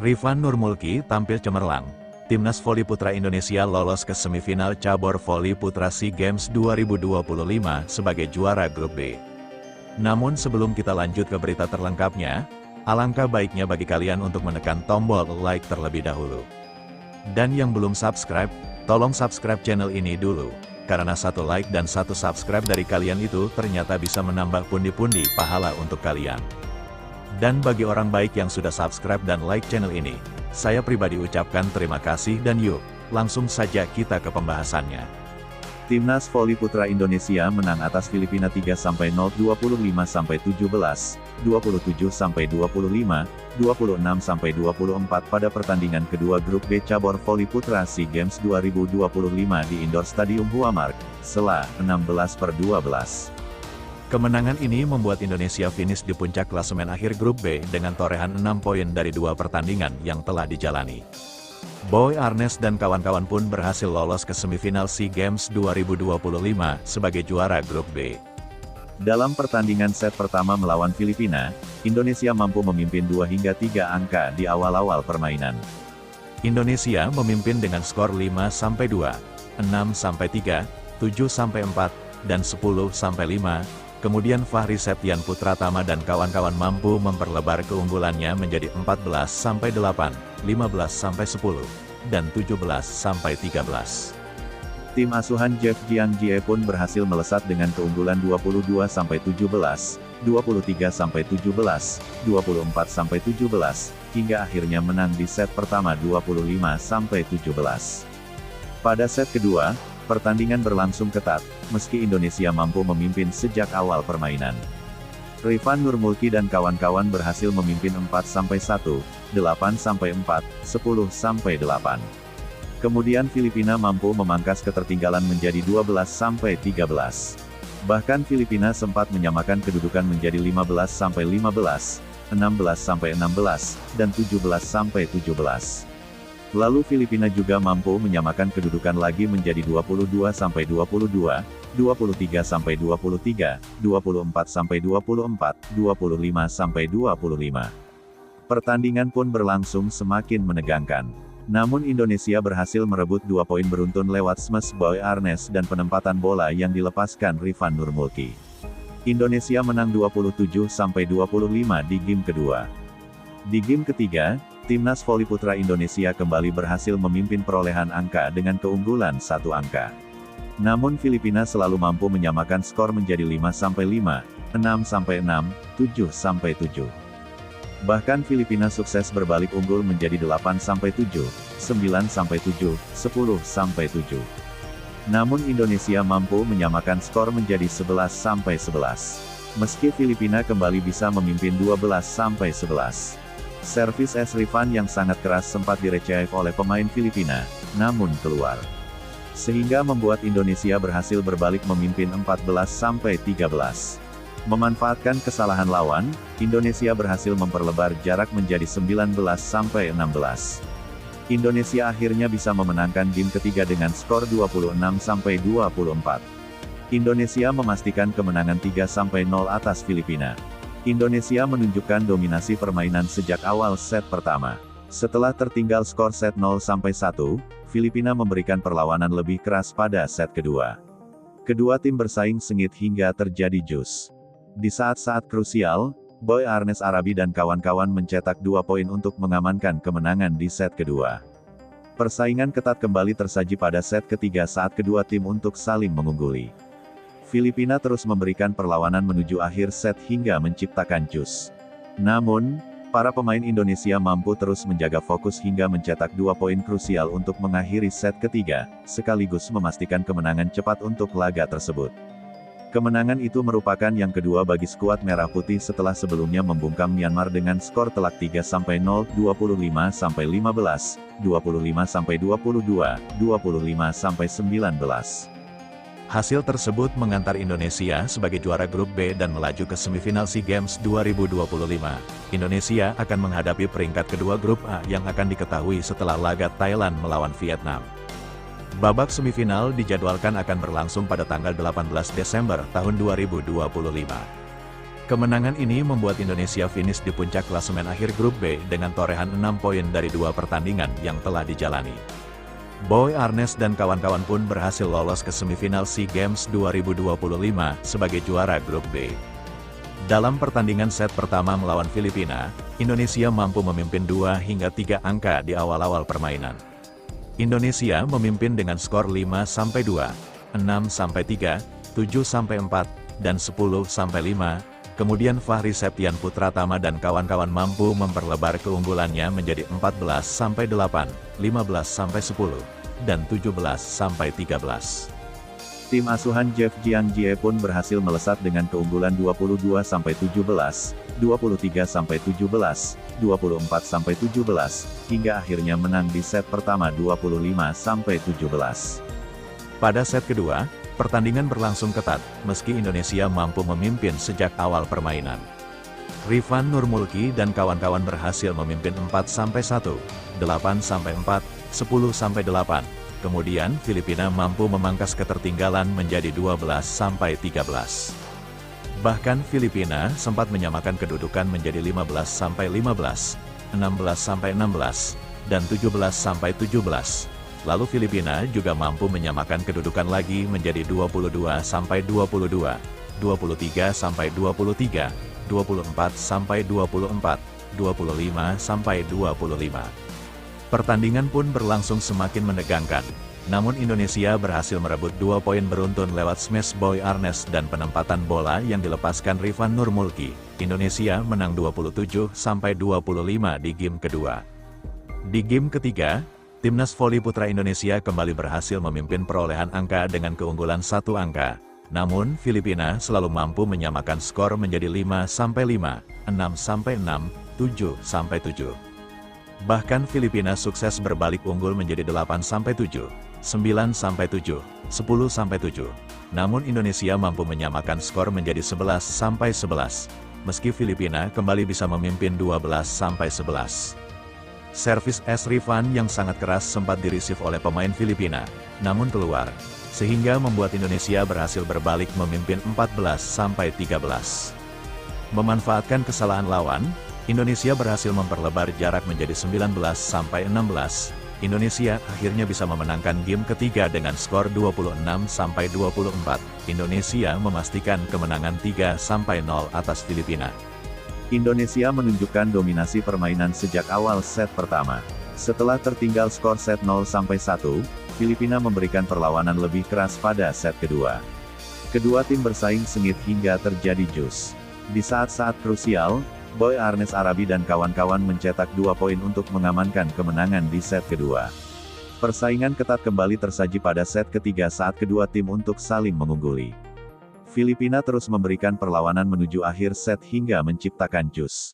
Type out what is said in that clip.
Rifan Nurmulki tampil cemerlang. Timnas voli putra Indonesia lolos ke semifinal cabur voli putra SEA Games 2025 sebagai juara grup B. Namun sebelum kita lanjut ke berita terlengkapnya, alangkah baiknya bagi kalian untuk menekan tombol like terlebih dahulu. Dan yang belum subscribe, tolong subscribe channel ini dulu. Karena satu like dan satu subscribe dari kalian itu ternyata bisa menambah pundi-pundi pahala untuk kalian. Dan bagi orang baik yang sudah subscribe dan like channel ini, saya pribadi ucapkan terima kasih dan yuk, langsung saja kita ke pembahasannya. Timnas voli putra Indonesia menang atas Filipina 3-0, 25-17, 27-25, 26-24 pada pertandingan kedua grup B cabur voli putra SEA Games 2025 di Indoor Stadium Huamark, Sela, 16/12. Kemenangan ini membuat Indonesia finish di puncak klasemen akhir grup B dengan torehan 6 poin dari 2 pertandingan yang telah dijalani. Boy Arnes dan kawan-kawan pun berhasil lolos ke semifinal SEA Games 2025 sebagai juara grup B. Dalam pertandingan set pertama melawan Filipina, Indonesia mampu memimpin 2 hingga 3 angka di awal-awal permainan. Indonesia memimpin dengan skor 5-2, 6-3, 7-4, dan 10-5. Kemudian Fahri Septian Putratama dan kawan-kawan mampu memperlebar keunggulannya menjadi 14-8, 15-10, dan 17-13. Tim asuhan Jeff Jiang Jie pun berhasil melesat dengan keunggulan 22-17, 23-17, 24-17, hingga akhirnya menang di set pertama 25-17. Pada set kedua, pertandingan berlangsung ketat, meski Indonesia mampu memimpin sejak awal permainan. Rifan Nurmulki dan kawan-kawan berhasil memimpin 4-1, 8-4, 10-8. Kemudian Filipina mampu memangkas ketertinggalan menjadi 12-13. Bahkan Filipina sempat menyamakan kedudukan menjadi 15-15, 16-16, dan 17-17. Lalu Filipina juga mampu menyamakan kedudukan lagi menjadi 22-22, 23-23, 24-24, 25-25. Pertandingan pun berlangsung semakin menegangkan. Namun Indonesia berhasil merebut 2 poin beruntun lewat smash Boy Arnes dan penempatan bola yang dilepaskan Rifan Nurmulki. Indonesia menang 27-25 di game kedua. Di game ketiga, Timnas voli putra Indonesia kembali berhasil memimpin perolehan angka dengan keunggulan 1 angka. Namun Filipina selalu mampu menyamakan skor menjadi 5-5, 6-6, 7-7. Bahkan Filipina sukses berbalik unggul menjadi 8-7, 9-7, 10-7. Namun Indonesia mampu menyamakan skor menjadi 11-11. Meski Filipina kembali bisa memimpin 12-11. Servis Rifan yang sangat keras sempat direceive oleh pemain Filipina, namun keluar. Sehingga membuat Indonesia berhasil berbalik memimpin 14-13. Memanfaatkan kesalahan lawan, Indonesia berhasil memperlebar jarak menjadi 19-16. Indonesia akhirnya bisa memenangkan game ketiga dengan skor 26-24. Indonesia memastikan kemenangan 3-0 atas Filipina. Indonesia menunjukkan dominasi permainan sejak awal set pertama. Setelah tertinggal skor set 0-1, Filipina memberikan perlawanan lebih keras pada set kedua. Kedua tim bersaing sengit hingga terjadi jus. Di saat-saat krusial, Boy Arnes Arabi dan kawan-kawan mencetak 2 poin untuk mengamankan kemenangan di set kedua. Persaingan ketat kembali tersaji pada set ketiga saat kedua tim untuk saling mengungguli. Filipina terus memberikan perlawanan menuju akhir set hingga menciptakan jus. Namun, para pemain Indonesia mampu terus menjaga fokus hingga mencetak 2 poin krusial untuk mengakhiri set ketiga, sekaligus memastikan kemenangan cepat untuk laga tersebut. Kemenangan itu merupakan yang kedua bagi skuad Merah Putih setelah sebelumnya membungkam Myanmar dengan skor telak 3-0, 25-15, 25-22, 25-19. Hasil tersebut mengantar Indonesia sebagai juara grup B dan melaju ke semifinal SEA Games 2025. Indonesia akan menghadapi peringkat kedua grup A yang akan diketahui setelah laga Thailand melawan Vietnam. Babak semifinal dijadwalkan akan berlangsung pada tanggal 18 Desember tahun 2025. Kemenangan ini membuat Indonesia finish di puncak klasemen akhir grup B dengan torehan 6 poin dari 2 pertandingan yang telah dijalani. Boy Arnes dan kawan-kawan pun berhasil lolos ke semifinal SEA Games 2025 sebagai juara grup B. Dalam pertandingan set pertama melawan Filipina, Indonesia mampu memimpin 2 hingga 3 angka di awal-awal permainan. Indonesia memimpin dengan skor 5-2, 6-3, 7-4, dan 10-5. Kemudian Fahri Septian Putratama dan kawan-kawan mampu memperlebar keunggulannya menjadi 14-8, 15-10, dan 17-13. Tim asuhan Jeff Jiangjie pun berhasil melesat dengan keunggulan 22-17, 23-17, 24-17, hingga akhirnya menang di set pertama 25-17. Pada set kedua, pertandingan berlangsung ketat, meski Indonesia mampu memimpin sejak awal permainan. Rifan Nurmulki dan kawan-kawan berhasil memimpin 4-1, 8-4, 10-8. Kemudian Filipina mampu memangkas ketertinggalan menjadi 12-13. Bahkan Filipina sempat menyamakan kedudukan menjadi 15-15, 16-16, dan 17-17. Lalu Filipina juga mampu menyamakan kedudukan lagi menjadi 22-22, 23-23, 24-24, 25-25. Pertandingan pun berlangsung semakin menegangkan, namun Indonesia berhasil merebut 2 poin beruntun lewat smash Boy Arnes dan penempatan bola yang dilepaskan Rifan Nurmulki. Indonesia menang 27-25 di game kedua. Di game ketiga, Timnas Voli Putra Indonesia kembali berhasil memimpin perolehan angka dengan keunggulan 1 angka. Namun, Filipina selalu mampu menyamakan skor menjadi 5-5, 6-6, 7-7. Bahkan Filipina sukses berbalik unggul menjadi 8-7, 9-7, 10-7. Namun Indonesia mampu menyamakan skor menjadi 11-11, meski Filipina kembali bisa memimpin 12-11. Servis es Rifan yang sangat keras sempat dirisif oleh pemain Filipina, namun keluar, sehingga membuat Indonesia berhasil berbalik memimpin 14-13. Memanfaatkan kesalahan lawan, Indonesia berhasil memperlebar jarak menjadi 19-16. Indonesia akhirnya bisa memenangkan game ketiga dengan skor 26-24. Indonesia memastikan kemenangan 3-0 atas Filipina. Indonesia menunjukkan dominasi permainan sejak awal set pertama. Setelah tertinggal skor set 0-1, Filipina memberikan perlawanan lebih keras pada set kedua. Kedua tim bersaing sengit hingga terjadi jus. Di saat-saat krusial, Boy Arnes Arabi dan kawan-kawan mencetak 2 poin untuk mengamankan kemenangan di set kedua. Persaingan ketat kembali tersaji pada set ketiga saat kedua tim untuk saling mengungguli. Filipina terus memberikan perlawanan menuju akhir set hingga menciptakan jus.